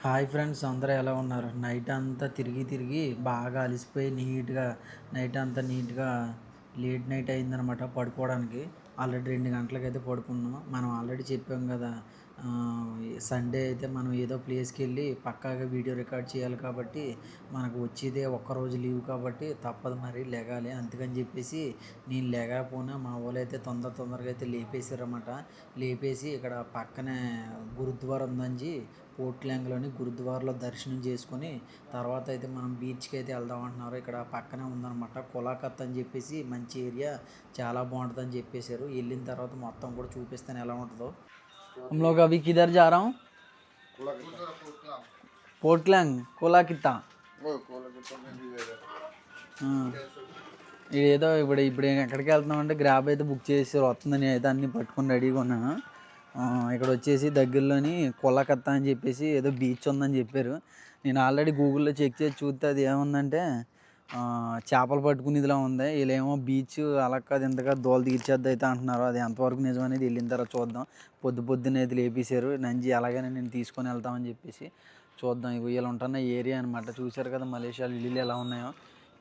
Hi friends, అందరూ ఎలా ఉన్నారు? నైట్ అంతా తిరిగి తిరిగి బాగా అలిసిపోయి నైట్ అంతా నీట్గా లేట్ నైట్ అయిందనమాట పడుకోవడానికి. ఆల్రెడీ 2 గంటలకైతే పడుకున్నాం. మనం ఆల్రెడీ చెప్పాం కదా, సండే అయితే మనం ఏదో ప్లేస్కి వెళ్ళి పక్కాగా వీడియో రికార్డ్ చేయాలి కాబట్టి మనకు వచ్చేదే ఒక్కరోజు లీవ్ కాబట్టి తప్పదు, మరి లెగాలి. అందుకని చెప్పేసి నేను లేకపోయినా మా వాళ్ళు అయితే తొందరగా అయితే లేపేశారన్నమాట. లేపేసి ఇక్కడ పక్కనే గురుద్వారా ఉందని పోర్ట్‌ల్యాంగ్‌లోని గురుద్వారాలో దర్శనం చేసుకొని తర్వాత అయితే మనం బీచ్‌కి అయితే వెళ్దాం అంటున్నారు. ఇక్కడ పక్కనే ఉందన్నమాట కొలాకత్ అని చెప్పేసి, మంచి ఏరియా, చాలా బాగుంటుందని చెప్పేశారు. వెళ్ళిన తర్వాత మొత్తం కూడా చూపిస్తాను ఎలా ఉంటుందో. हम लोग अभी किधर जा रहा हूँ? पोर्टलैंग कोलाकिता. ఏదో ఇప్పుడు ఎక్కడికి వెళ్తున్నాం అంటే గ్రాబ్ అయితే బుక్ చేసి వస్తుందని అయితే అన్నీ పట్టుకొని రెడీగా ఉన్నాను. ఇక్కడ వచ్చేసి దగ్గరలోని కొలకత్తా అని చెప్పేసి ఏదో బీచ్ ఉందని చెప్పారు. నేను ఆల్రెడీ గూగుల్లో చెక్ చేసి చూస్తే అది ఏముందంటే చేపలు పట్టుకునేదిలా ఉంది. వీళ్ళేమో బీచ్ అలా కాదు ఇంతగా దోల తీర్చేద్ది అయితే అంటున్నారు. అది ఎంతవరకు నిజం అనేది వెళ్ళిన తర్వాత చూద్దాం. పొద్దున్నే అయితే లేపేశారు నంజి, అలాగనే నేను తీసుకొని వెళ్తామని చెప్పేసి చూద్దాం. వీళ్ళు ఉంటున్న ఏరియా అనమాట. చూశారు కదా మలేషియాలో ఇల్లులు ఎలా ఉన్నాయో,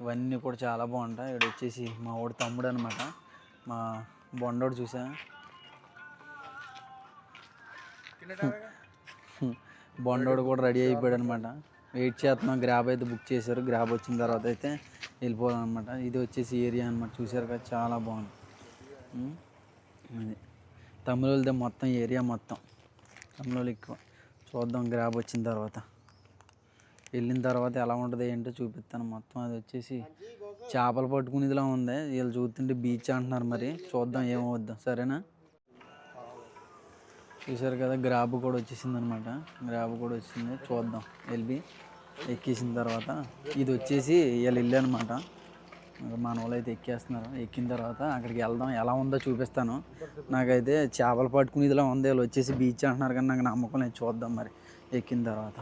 ఇవన్నీ కూడా చాలా బాగుంటాయి. ఇక్కడ వచ్చేసి మా వాడు తమ్ముడు అనమాట, మా బొండోడు. చూసా బొండోడు కూడా రెడీ అయిపోయాడు అనమాట. వెయిట్ చేస్తున్నాం. గ్రాబ్ అయితే బుక్ చేశారు. గ్రాబ్ వచ్చిన తర్వాత అయితే వెళ్ళిపోవాలన్నమాట. ఇది వచ్చేసి ఏరియా అనమాట. చూశారు కదా, చాలా బాగుంది. అది తమిళదే మొత్తం ఏరియా, మొత్తం తమిళోళ్ళు ఎక్కువ. చూద్దాం గ్రాబ్ వచ్చిన తర్వాత. వెళ్ళిన తర్వాత ఎలా ఉంటుంది ఏంటో చూపిస్తాను మొత్తం. అది వచ్చేసి చేపలు పట్టుకునేదిలా ఉంది. వీళ్ళు చూస్తుంటే బీచ్ అంటున్నారు, మరి చూద్దాం ఏమవుద్దాం. సరేనా? చూసారు కదా, గ్రాబ్ కూడా వచ్చేసింది అనమాట. గ్రాబ్ కూడా వచ్చింది. చూద్దాం వెళ్ళి ఎక్కేసిన తర్వాత. ఇది వచ్చేసి వీళ్ళు ఇల్లు అనమాట. మన వాళ్ళు అయితే ఎక్కేస్తున్నారు. ఎక్కిన తర్వాత అక్కడికి వెళ్దాం, ఎలా ఉందో చూపిస్తాను. నాకైతే చేపలు పట్టుకునేదిలా ఉంది. వీళ్ళు వచ్చేసి బీచ్ అంటున్నారు కానీ నాకు నమ్మకం లేదు. చూద్దాం మరి ఎక్కిన తర్వాత.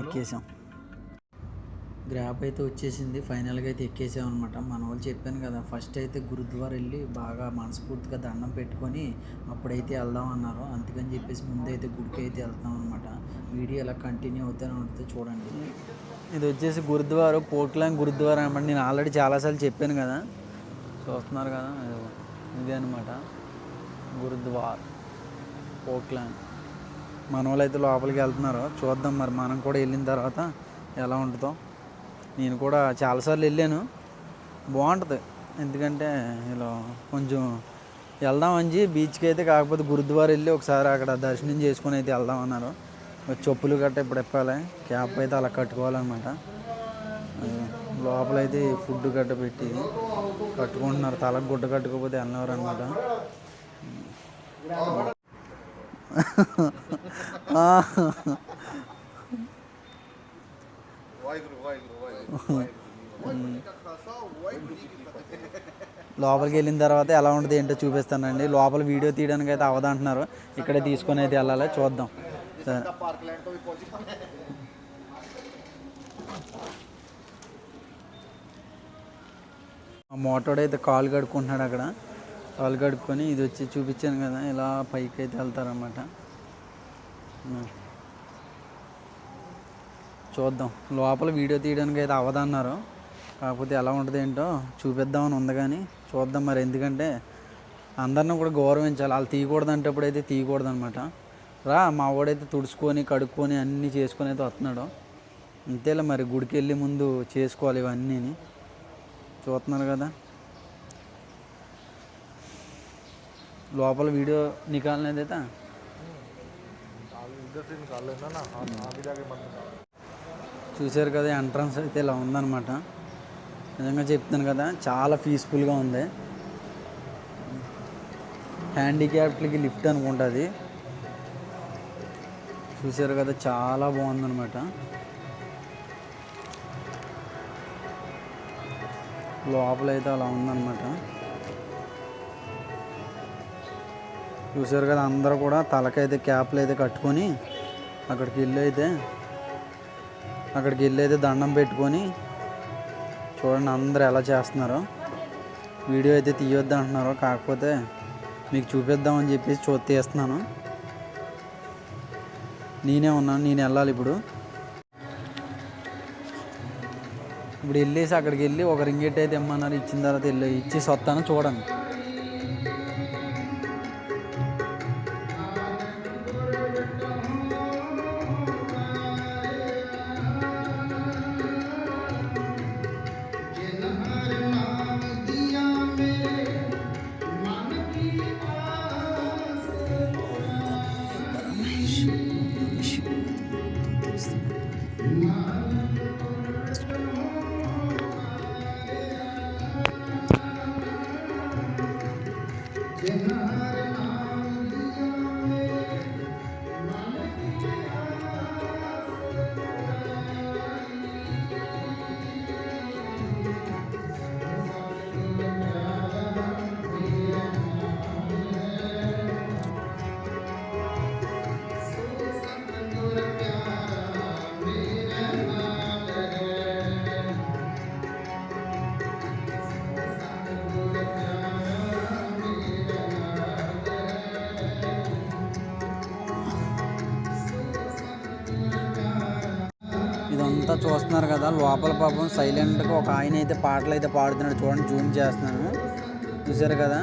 ఎక్కేసాం. గ్రాబ్ అయితే వచ్చేసింది. ఫైనల్గా అయితే ఎక్కేసాం అనమాట. మన వాళ్ళు చెప్పాను కదా, ఫస్ట్ అయితే గురుద్వారా వెళ్ళి బాగా మనస్ఫూర్తిగా దండం పెట్టుకొని అప్పుడైతే వెళ్దాం అన్నారు. అందుకని చెప్పేసి ముందైతే గుడికి అయితే వెళ్తాం అనమాట. వీడియో ఎలా కంటిన్యూ అవుతానే ఉంటుంది, చూడండి. ఇది వచ్చేసి గురుద్వారా, పోర్ట్ల్యాంగ్ గురుద్వారా అనమాట. నేను ఆల్రెడీ చాలాసార్లు చెప్పాను కదా, చూస్తున్నారు కదా, ఇదే అనమాట గురుద్వారా పోర్ట్ల్యాంగ్. మన వాళ్ళు అయితే లోపలికి వెళ్తున్నారు. చూద్దాం మరి మనం కూడా వెళ్ళిన తర్వాత ఎలా ఉంటుందో. నేను కూడా చాలాసార్లు వెళ్ళాను, బాగుంటుంది. ఎందుకంటే ఇలా కొంచెం వెళ్దామని బీచ్కి అయితే, కాకపోతే గురుద్వారా వెళ్ళి ఒకసారి అక్కడ దర్శనం చేసుకొని అయితే వెళ్దామన్నారు. చెప్పులు గట్ట ఇప్పుడు ఇప్పాలి, క్యాప్ అయితే అలా కట్టుకోవాలన్నమాట. లోపలైతే ఫుడ్ గట్ట పెట్టి కట్టుకుంటున్నారు. తలకు గుడ్డ కట్టుకోకపోతే వెళ్ళినవారు అనమాట. లోపలికి వెళ్ళిన తర్వాత ఎలా ఉంటుంది ఏంటో చూపిస్తానండి. లోపల వీడియో తీయడానికి అయితే అవదంటున్నారు. ఇక్కడే తీసుకొని అయితే వెళ్ళాలి, చూద్దాం. సరే, మోటార్ అయితే కాలు కడుక్కుంటున్నాడు అక్కడ. కాలు కడుక్కొని ఇది వచ్చి చూపించాను కదా, ఇలా పైకి అయితే వెళ్తారన్నమాట. చూద్దాం. లోపల వీడియో తీయడానికి అయితే అవదన్నారు. కాకపోతే ఎలా ఉంటుంది ఏంటో చూపిద్దామని ఉంది కానీ చూద్దాం మరి. ఎందుకంటే అందరిని కూడా గౌరవించాలి. వాళ్ళు తీయకూడదు అంటేప్పుడు అయితే తీయకూడదు అనమాట. మా వాడైతే తుడుచుకొని కడుక్కొని అన్నీ చేసుకొని అయితే వస్తున్నాడు. అంతేలే మరి, గుడికి వెళ్ళి ముందు చేసుకోవాలి ఇవన్నీ. చూస్తున్నారు కదా, లోపల వీడియో నికాలనేదైతే చూశారు కదా. ఎంట్రన్స్ అయితే ఇలా ఉందన్నమాట. నిజంగా చెప్తాను కదా, చాలా పీస్ఫుల్గా ఉంది. హ్యాండిక్యాప్డ్కి లిఫ్ట్ అనుకుంటుంది. చూశారు కదా, చాలా బాగుందన్నమాట. లోపలైతే అలా ఉందన్నమాట. చూశారు కదా, అందరూ కూడా తలకైతే క్యాప్లు అయితే కట్టుకొని అక్కడికి వెళ్ళి అయితే దండం పెట్టుకొని చూడండి అందరూ ఎలా చేస్తున్నారో. వీడియో అయితే తీయొద్దు అంటున్నారు, కాకపోతే మీకు చూపిద్దామని చెప్పేసి తీస్తున్నాను. నేనే ఉన్నాను, నేను వెళ్ళాలి ఇప్పుడు వెళ్ళేసి అక్కడికి వెళ్ళి ఒక రింగెట్ అయితే ఇమ్మన్నారు. ఇచ్చిన తర్వాత ఇచ్చేసి వస్తాను. చూడండి ఇదంతా చూస్తున్నారు కదా. లోపల పాపం సైలెంట్గా ఒక ఆయన అయితే పాటలు అయితే పాడుతున్నాడు. చూడండి, జూమ్ చేస్తున్నాను. చూసారు కదా,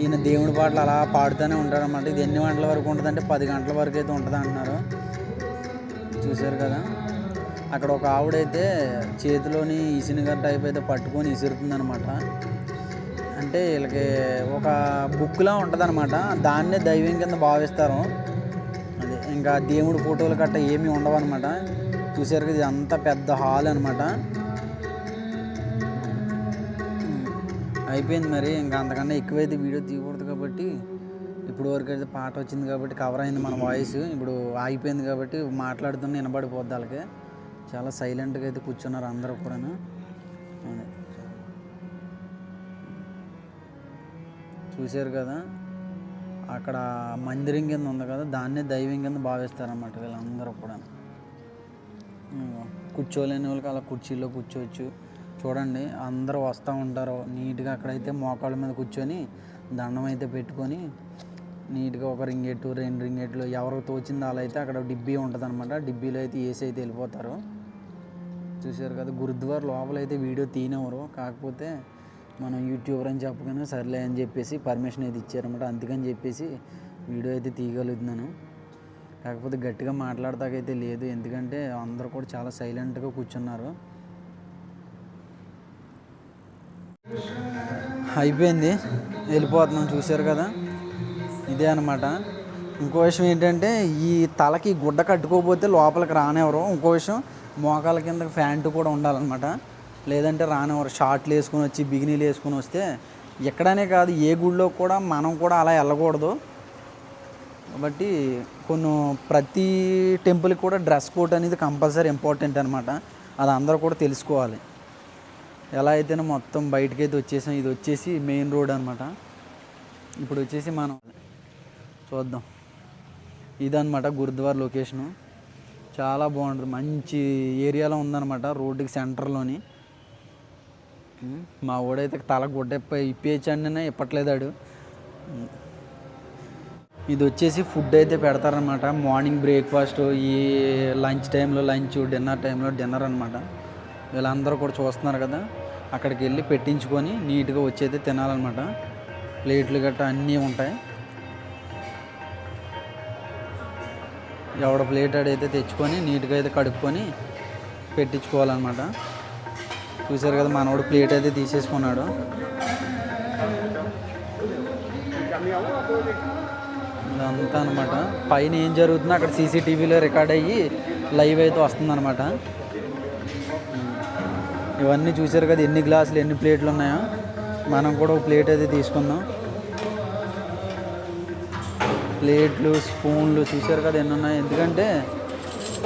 ఈయన దేవుడి పాటలు అలా పాడుతూనే ఉంటాడు అన్నమాట. ఇది ఎన్ని గంటల వరకు ఉంటుంది అంటే 10 గంటల వరకు అయితే ఉంటుంది అంటున్నారు. చూసారు కదా, అక్కడ ఒక ఆవిడైతే చేతిలోని ఇసినగర్ టైప్ అయితే పట్టుకొని ఇసురుతుంది అనమాట. అంటే వీళ్ళకి ఒక బుక్లా ఉంటుంది అనమాట, దాన్నే దైవం కింద భావిస్తారు. అది ఇంకా దేవుడి ఫోటోలు గట్ట ఏమీ ఉండవు అనమాట. చూసారు కదా, ఇది అంతా పెద్ద హాల్ అనమాట. అయిపోయింది మరి, ఇంకా అంతకన్నా ఎక్కువైతే వీడియో తీయకూడదు కాబట్టి ఇప్పుడు వరకు అయితే పాట వచ్చింది కాబట్టి కవర్ అయింది మన వాయిస్. ఇప్పుడు ఆగిపోయింది కాబట్టి మాట్లాడుతున్న వినబడిపోద్ది. వాళ్ళకి చాలా సైలెంట్గా అయితే కూర్చున్నారు అందరూ కూడాను. చూసారు కదా, అక్కడ మందిరం కింద ఉంది కదా, దాన్నే దైవం కింద భావిస్తారన్నమాట వీళ్ళందరూ కూడా. కూర్చోలేని వాళ్ళకి అలా కుర్చీలో కూర్చోవచ్చు. చూడండి, అందరూ వస్తూ ఉంటారు నీట్గా. అక్కడైతే మోకాళ్ళ మీద కూర్చొని దండం అయితే పెట్టుకొని నీట్గా ఒక రింగెట్టు 2 రింగెట్లు ఎవరు తోచింది అలా అయితే అక్కడ డిబ్బీ ఉంటుంది అనమాట. డిబ్బీలో అయితే వేసి అయితే వెళ్ళిపోతారు. చూసారు కదా, గురుద్వార్ లోపల అయితే వీడియో తీయనివ్వరు. కాకపోతే మనం యూట్యూబర్ అని చెప్పగానే సర్లే అని చెప్పేసి పర్మిషన్ అయితే ఇచ్చారనమాట. అందుకని చెప్పేసి వీడియో అయితే తీయగలుగుతున్నాను. కాకపోతే గట్టిగా మాట్లాడతాకైతే లేదు, ఎందుకంటే అందరూ కూడా చాలా సైలెంట్గా కూర్చున్నారు. అయిపోయింది, వెళ్ళిపోతున్నాం. చూసారు కదా, ఇదే అనమాట. ఇంకో విషయం ఏంటంటే, ఈ తలకి గుడ్డ కట్టుకోకపోతే లోపలికి రానివ్వరు. ఇంకో విషయం, మోకాల కింద ప్యాంటు కూడా ఉండాలన్నమాట, లేదంటే రానివ్వరు. షార్ట్లు వేసుకొని వచ్చి బిగినీలు వేసుకొని వస్తే ఎక్కడనే కాదు, ఏ గుడిలో కూడా మనం కూడా అలా వెళ్ళకూడదు. కాబట్టి ప్రతి టెంపుల్కి కూడా డ్రెస్ కోడ్ అనేది కంపల్సరీ ఇంపార్టెంట్ అనమాట. అది అందరూ కూడా తెలుసుకోవాలి. ఎలా అయితేనే మొత్తం బయటకైతే వచ్చేసాం. ఇది వచ్చేసి మెయిన్ రోడ్ అనమాట. ఇప్పుడు వచ్చేసి మనం చూద్దాం, ఇదనమాట గురుద్వార్ లొకేషను. చాలా బాగుంటుంది, మంచి ఏరియాలో ఉందన్నమాట, రోడ్డుకి సెంటర్లోని. మా ఊడైతే తల గుడ్డ ఇప్పేయచ్చండినే ఇప్పట్లేదాడు. ఇది వచ్చేసి ఫుడ్ అయితే పెడతారనమాట. మార్నింగ్ బ్రేక్ఫాస్ట్, ఈ లంచ్ టైంలో లంచ్, డిన్నర్ టైంలో డిన్నర్ అనమాట. వీళ్ళందరూ కూడా చూస్తున్నారు కదా, అక్కడికి వెళ్ళి పెట్టించుకొని నీట్గా వచ్చి తినాలన్నమాట. ప్లేట్లు గట్రా అన్నీ ఉంటాయి. ఎవడ ప్లేట్ ఆడైతే తెచ్చుకొని నీట్గా అయితే కడుక్కొని పెట్టించుకోవాలన్నమాట. చూసారు కదా, మనోడు ప్లేట్ అయితే తీసేసుకున్నాడు. ఇదంతా అనమాట. పైన ఏం జరుగుతుందో అక్కడ సీసీటీవీలో రికార్డ్ అయ్యి లైవ్ అయితే వస్తుందన్నమాట. ఇవన్నీ చూసారు కదా, ఎన్ని గ్లాసులు ఎన్ని ప్లేట్లు ఉన్నాయో. మనం కూడా ఒక ప్లేట్ అయితే తీసుకుందాం. ప్లేట్లు, స్పూన్లు చూసారు కదా ఎన్ని ఉన్నాయి. ఎందుకంటే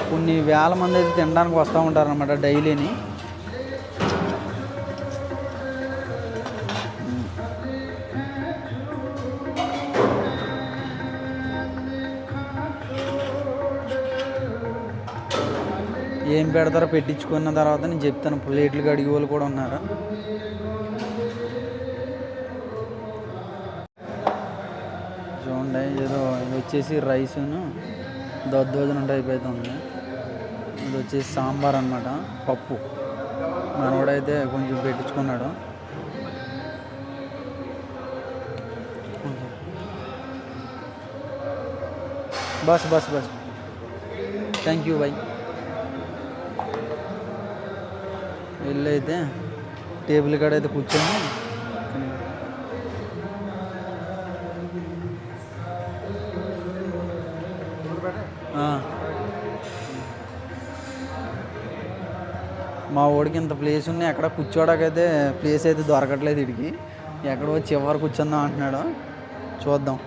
కొన్ని వేల మంది అయితే తినడానికి వస్తూ ఉంటారనమాట డైలీని. ఏం పెడతారో పెట్టించుకున్న తర్వాత నేను చెప్తాను. ప్లేట్లు కడిగే వాళ్ళు కూడా ఉన్నారు. చూడండి, ఏదో ఇది వచ్చేసి రైసును దద్దోజనం టైప్ అయితే ఉంది. ఇది వచ్చేసి సాంబార్ అనమాట, పప్పు. మనోడైతే కొంచెం పెట్టించుకున్నాడు. బస్ బస్ బస్ థ్యాంక్ యూ బై. వెళ్ళి అయితే టేబుల్ కాడ అయితే కూర్చొని మా ఓడికి ఇంత ప్లేస్ ఉన్నాయి, ఎక్కడ కూర్చోడాకైతే ప్లేస్ అయితే దొరకట్లేదు. వీడికి ఎక్కడో చివరి కూర్చుందాం అంటున్నాడు. చూద్దాం.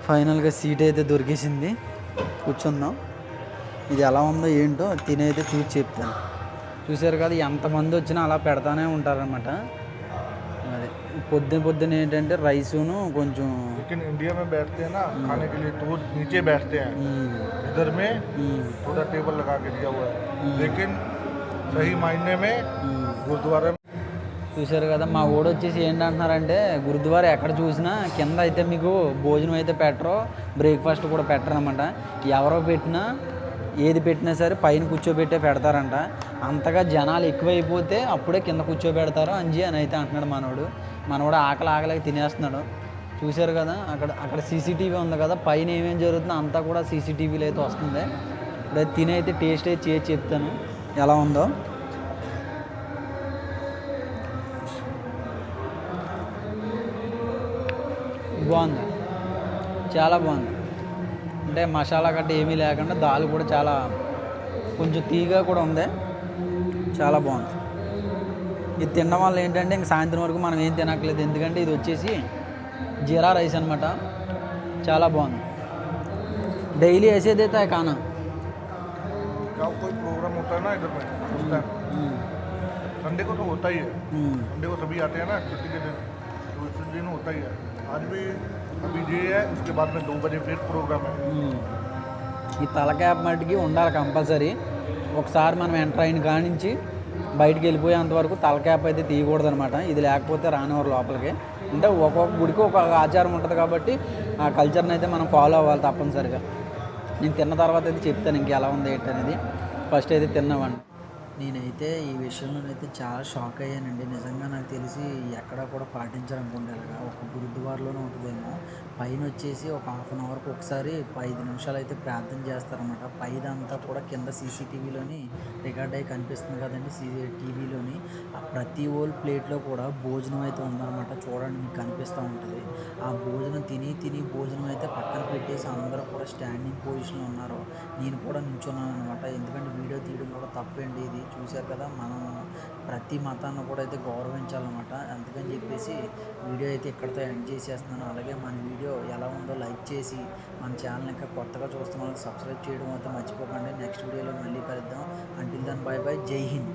ఫైనల్గా సీట్ అయితే దొరికేసింది, కూర్చుందాం. ఇది ఎలా ఉందో ఏంటో తినైతే చూసి చెప్తాను. చూసారు కదా, ఎంతమంది వచ్చినా అలా పెడతానే ఉంటారనమాట. అదే పొద్దున ఏంటంటే రైసును కొంచెం इंडिया में बैठते हैं ना खाने के लिए तो वो नीचे बैठते हैं, इधर में थोड़ा टेबल लगा के दिया हुआ है, लेकिन सही मायने में गुरुद्वारा. చూసారు కదా, మా ఊడు వచ్చేసి ఏంటంటున్నారంటే గురుద్వారా ఎక్కడ చూసినా కింద అయితే మీకు భోజనం అయితే పెట్టరు, బ్రేక్ఫాస్ట్ కూడా పెట్టరు అనమాట. ఎవరో పెట్టినా ఏది పెట్టినా సరే పైన కూర్చోబెట్టే పెడతారంట. అంతగా జనాలు ఎక్కువైపోతే అప్పుడే కింద కూర్చోబెడతారు అని అయితే అంటున్నాడు మనోడు. ఆకలిగా తినేస్తున్నాడు. చూశారు కదా, అక్కడ సీసీటీవీ ఉంది కదా, పైన ఏమేం జరుగుతుందో అంతా కూడా సీసీటీవీలో అయితే వస్తుంది. ఇప్పుడు తినైతే టేస్ట్ అయితే చేసి చెప్తాను ఎలా ఉందో. బాగుంది, చాలా బాగుంది. అంటే మసాలా గట్ట ఏమీ లేకుండా దాల్ కూడా చాలా కొంచెం తీగా కూడా ఉంది, చాలా బాగుంది. ఇది తినడం వల్ల ఏంటంటే ఇంక సాయంత్రం వరకు మనం ఏం తినట్లేదు, ఎందుకంటే ఇది వచ్చేసి జీరా రైస్ అనమాట. చాలా బాగుంది. డైలీ ऐसे देता है खाना? कोई प्रोग्राम होता है ना इधर में उस टाइम, संडे को तो होता ही है, संडे को सभी आते हैं ना छुट्टी के दिन, तो उस दिन होता ही है. आज भी अभी ये है, उसके बाद में 2 बजे फिर प्रोग्राम है. ఈ తలకాయ మట్టికి ఉండాలి కంపల్సరీ. ఒకసారి మనం ఎంటర్ అయిన కాడి నుంచి బయటికి వెళ్ళిపోయేంత వరకు తలకాయ అయితే తీయకూడదు అనమాట. ఇది లేకపోతే రానివారు లోపలికి. అంటే ఒక్కొక్క గుడికి ఒక్కొక్క ఆచారం ఉంటుంది కాబట్టి ఆ కల్చర్ని అయితే మనం ఫాలో అవ్వాలి తప్పనిసరిగా. నేను తిన్న తర్వాత అయితే చెప్తాను ఇంకెలా ఉంది ఏంటి అనేది. ఫస్ట్ అయితే తిన్నామండి. నేనైతే ఈ విషయంలోనైతే చాలా షాక్ అయ్యానండి. నిజంగా నాకు తెలిసి ఎక్కడా కూడా పాటించాలనుకుంటే ఇలాగా ఒక గురుద్వారాలోనే ఉంటుందేమో. పైన వచ్చేసి ఒక హాఫ్ అన్ అవర్కి ఒకసారి 5 నిమిషాలు అయితే ప్రార్థన చేస్తారన్నమాట. పైదంతా కూడా కింద సీసీటీవీలోని రికార్డ్ అయ్యి కనిపిస్తుంది కదండి, టీవీలోని. ప్రతి ఓల్ ప్లేట్లో కూడా భోజనం అయితే ఉందన్నమాట. చూడండి, మీకు కనిపిస్తూ ఉంటుంది. ఆ భోజనం తిని భోజనం అయితే పక్కన పెట్టేసి అందరూ కూడా స్టాండింగ్ పొజిషన్లో ఉన్నారు. నేను కూడా నిల్చున్నాను అనమాట. ఎందుకంటే వీడియో తీయడం కూడా తప్పండి. ఇది చూశారు కదా, మనం ప్రతి మతాన్ని కూడా అయితే గౌరవించాలన్నమాట. అందుకని చెప్పేసి వీడియో అయితే ఇక్కడితో ఎండ్ చేసేస్తున్నాను. అలాగే మన వీడియో ఎలా ఉందో లైక్ చేసి మన ఛానల్ ఇంకా కొత్తగా చూస్తున్న వాళ్ళకి సబ్స్క్రైబ్ చేయడం అయితే మర్చిపోకండి. నెక్స్ట్ వీడియోలో మళ్ళీ కలుద్దాం. అంటిల్ దెన్ బై బై, జై హింద్.